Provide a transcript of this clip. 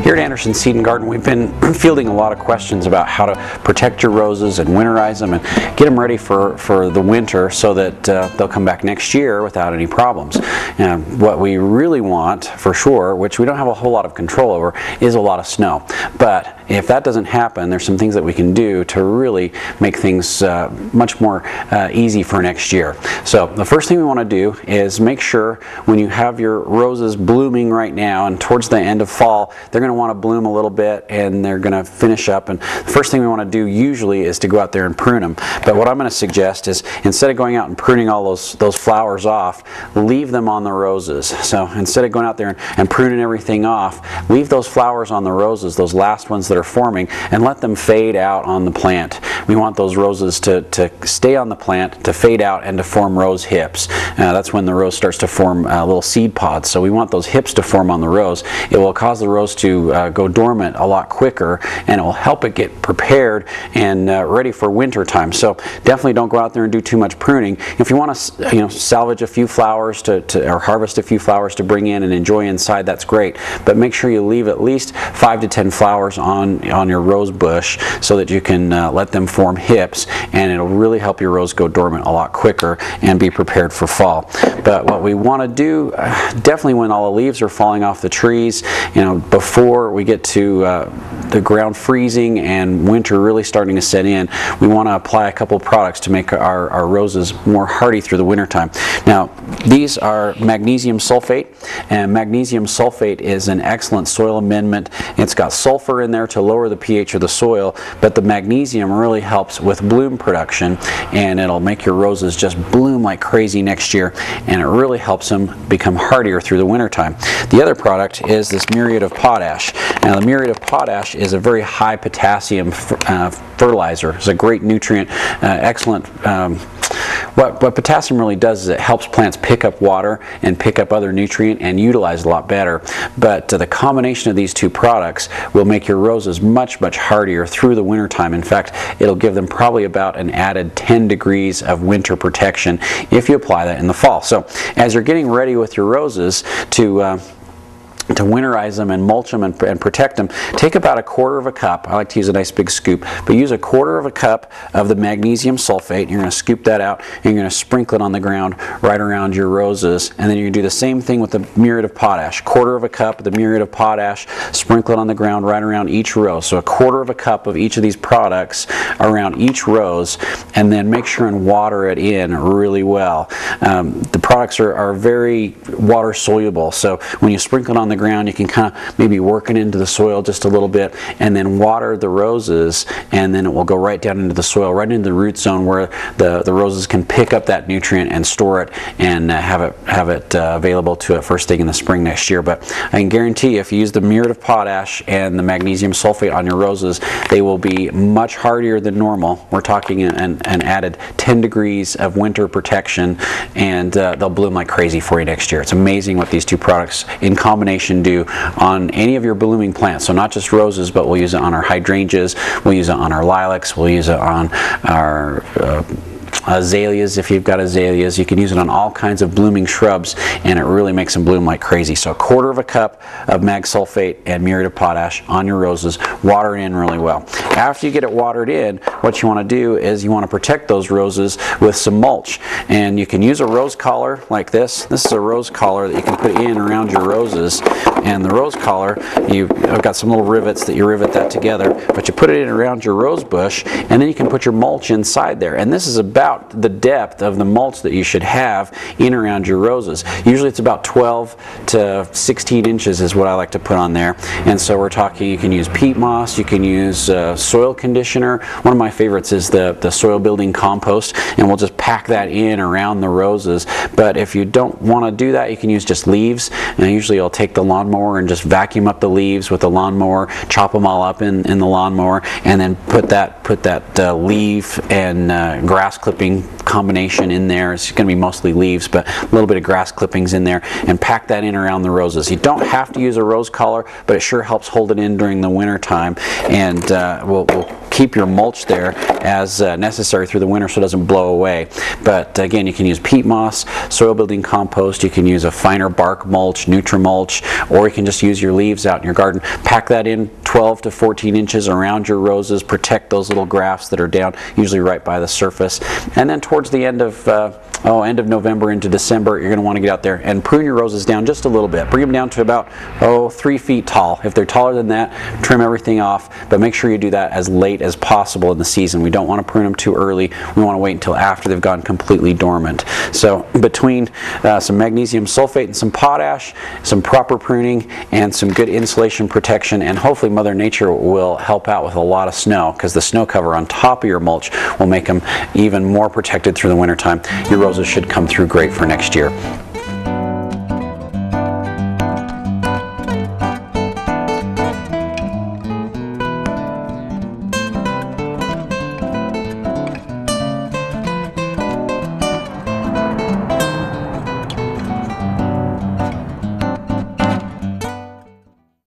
Here at Anderson Seed and Garden, we've been fielding a lot of questions about how to protect your roses and winterize them and get them ready for the winter so that they'll come back next year without any problems. And what we really want, for sure, which we don't have a whole lot of control over, is a lot of snow. But if that doesn't happen, there's some things that we can do to really make things much more easy for next year. So the first thing we want to do is make sure when you have your roses blooming right now and towards the end of fall, they're going to want to bloom a little bit and they're going to finish up, and the first thing we want to do usually is to go out there and prune them. But what I'm going to suggest is, instead of going out and pruning all those flowers off, leave them on the roses. So instead of going out there and pruning everything off, leave those flowers on the roses, those last ones that are forming, and let them fade out on the plant. We want those roses to stay on the plant, to fade out, and to form rose hips. That's when the rose starts to form little seed pods. So we want those hips to form on the rose. It will cause the rose to go dormant a lot quicker, and it will help it get prepared and ready for winter time. So definitely don't go out there and do too much pruning. If you want to salvage a few flowers or harvest a few flowers to bring in and enjoy inside, that's great. But make sure you leave at least 5 to 10 flowers on your rose bush so that you can let them form hips, and it'll really help your rose go dormant a lot quicker and be prepared for fall. But what we want to do, definitely when all the leaves are falling off the trees, before we get to the ground freezing and winter really starting to set in, we want to apply a couple of products to make our roses more hardy through the winter time. Now, these are magnesium sulfate, and magnesium sulfate is an excellent soil amendment. It's got sulfur in there to lower the pH of the soil, but the magnesium really helps with bloom production, and it'll make your roses just bloom like crazy next year, and it really helps them become hardier through the winter time. The other product is this muriate of potash. Now, the muriate of potash is a very high potassium fertilizer. It's a great nutrient, excellent. What potassium really does is it helps plants pick up water and pick up other nutrient and utilize it a lot better. But the combination of these two products will make your roses much hardier through the winter time. In fact, it'll give them probably about an added 10 degrees of winter protection if you apply that in the fall. So as you're getting ready with your roses to winterize them and mulch them and protect them, take about 1/4 cup. I like to use a nice big scoop, but use 1/4 cup of the magnesium sulfate. You're going to scoop that out and you're going to sprinkle it on the ground right around your roses, and then you're going to do the same thing with the muriate of potash. 1/4 cup of the muriate of potash, sprinkle it on the ground right around each rose. So 1/4 cup of each of these products around each rose, and then make sure and water it in really well. The products are very water soluble, so when you sprinkle it on the ground, you can kind of maybe work it into the soil just a little bit, and then water the roses, and then it will go right down into the soil, right into the root zone where the roses can pick up that nutrient and store it and have it available to it first thing in the spring next year. But I can guarantee if you use the muriate of potash and the magnesium sulfate on your roses, they will be much hardier than normal. We're talking an added 10 degrees of winter protection, and they'll bloom like crazy for you next year. It's amazing what these two products in combination do on any of your blooming plants. So not just roses, but we'll use it on our hydrangeas, we'll use it on our lilacs, we'll use it on our azaleas. If you've got azaleas, you can use it on all kinds of blooming shrubs, and it really makes them bloom like crazy. So 1/4 cup of mag sulfate and muriate of potash on your roses. Water it in really well. After you get it watered in, what you want to do is you want to protect those roses with some mulch, and you can use a rose collar like this. This is a rose collar that you can put in around your roses, and the rose collar, I've got some little rivets that you rivet that together, but you put it in around your rose bush, and then you can put your mulch inside there. And this is about the depth of the mulch that you should have in around your roses. Usually it's about 12 to 16 inches is what I like to put on there. And so we're talking, you can use peat moss, you can use soil conditioner. One of my favorites is the soil building compost, and we'll just pack that in around the roses. But if you don't want to do that, you can use just leaves, and usually I'll take the lawnmower and just vacuum up the leaves with the lawnmower, chop them all up in the lawnmower, and then put that leaf and grass clipping combination in there. It's going to be mostly leaves, but a little bit of grass clippings in there, and pack that in around the roses. You don't have to use a rose collar, but it sure helps hold it in during the winter time, and will keep your mulch there as necessary through the winter so it doesn't blow away. But again, you can use peat moss, soil building compost, you can use a finer bark mulch, Nutrimulch, or you can just use your leaves out in your garden. Pack that in 12 to 14 inches around your roses, protect those little grafts that are down, usually right by the surface. And then towards the end of November into December, you're going to want to get out there and prune your roses down just a little bit. Bring them down to about 3 feet tall. If they're taller than that, trim everything off, but make sure you do that as late as possible in the season. We don't want to prune them too early. We want to wait until after they've gone completely dormant. So between some magnesium sulfate and some potash, some proper pruning, and some good insulation protection, and hopefully Mother Nature will help out with a lot of snow, because the snow cover on top of your mulch will make them even more protected through the wintertime. Your roses should come through great for next year.